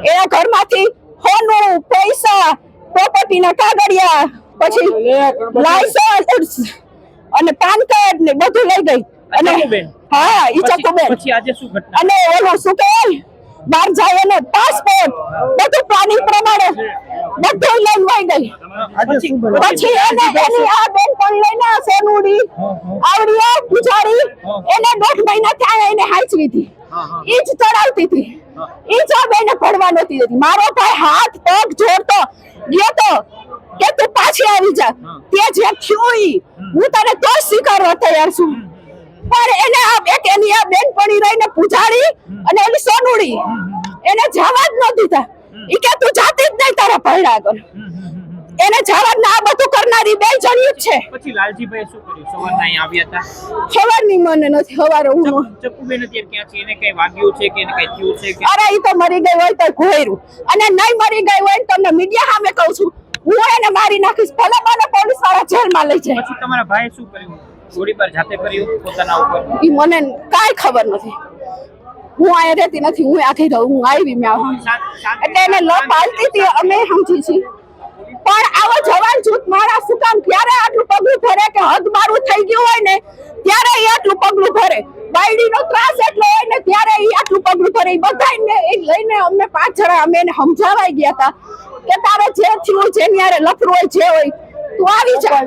એના ઘરમાંથી સોનું, પૈસા, પ્રોપર્ટીના કાગળિયા, પછી લાયસન્સ અને પાન કાર્ડ ને બધું લઈ ગઈ. અને હા, ઈ ચકુબેન. પછી આજે શું ઘટના? અને ઓલું શું કહેવાય, બહાર જાય ને પાસપોર્ટ બધું પ્લાનિંગ પ્રમાણે બધું લઈને વહી ગઈ. પછી એને એની આ બેનપણી લઈને સોનુડી આવડી પૂજારી એને 1.5 મહિના થયા એને હાચવી હતી. ઈ જ ચડાવતી હતી, ઈ જ બેને ભણવા નહોતી દેતી. મારો ભાઈ હાથ પગ જોડતો ગયો તો કે તું પાછી આવી જા, તે જે થયું ઈ હું તને તો સ્વીકારવા તૈયાર છું. પણ એને આ એક એની આ બેનપણી રહીને પૂજારી અને એની સોનુડી એને જવા જ ન દીધા. ઈ કે તું જાતી જ નહીં તારા ભયડા આગળ. એને જવા ના આ બધું કરનારી બે જણી જ છે. પછી લાલજીભાઈ શું કર્યું? સવારના અહીં આવ્યા હતા. ખબરની મને નથી. સવારે હું ચકુબેન અત્યારે ક્યાં છે? એને કઈ વાગ્યું છે કે એને કઈ થયું છે કે? અરે ઈ તો મરી ગઈ હોય તો ઘોયરું, અને નહીં મરી ગઈ હોય તો તમને મીડિયા સામે કહું છું, હું એને મારી નાખીશ. ભલે મને પોલીસ વાળા જેલમાં લઈ જાય. પછી તમારા ભાઈ શું કર્યું? ગોળીબાર જાતે કર્યું પોતાના ઉપર? ઈ મને કાઈ ખબર નથી. હું અહીંયા રહેતી નથી, હું આખી રહું. હું આવી મેં એટલે એને લપ હાલતી હતી અમે સમજી છીએ. પણ આવો જવાન જૂથ મારા શું કામ ત્યારે આટલું પગલું ભરે કે હદ મારું થઈ ગયું હોય ને ત્યારે એ આટલું પગલું ભરે. બાયડીનો ત્રાસ એટલો હોય ને ત્યારે એ આટલું પગલું ભરે. બધાને એ લઈને અમને 5 જણા અમે એને સમજાવાઈ ગયા હતા કે તારે જે થયું જેની હારે લફરું હોય જે હોય તું આવી જા.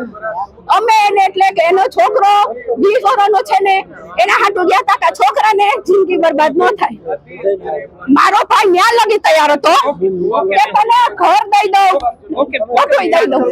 અમે એને એટલે કે એનો છોકરો 20 વર્ષનો છે ને એના હાટુ ગયા હતા કે છોકરાને જિંદગી બરબાદ ન થાય. મારો ભાઈ ન્યા લગી તૈયાર હતો કે તને ઘર દઈ દઉં, બધું દઈ દઉં.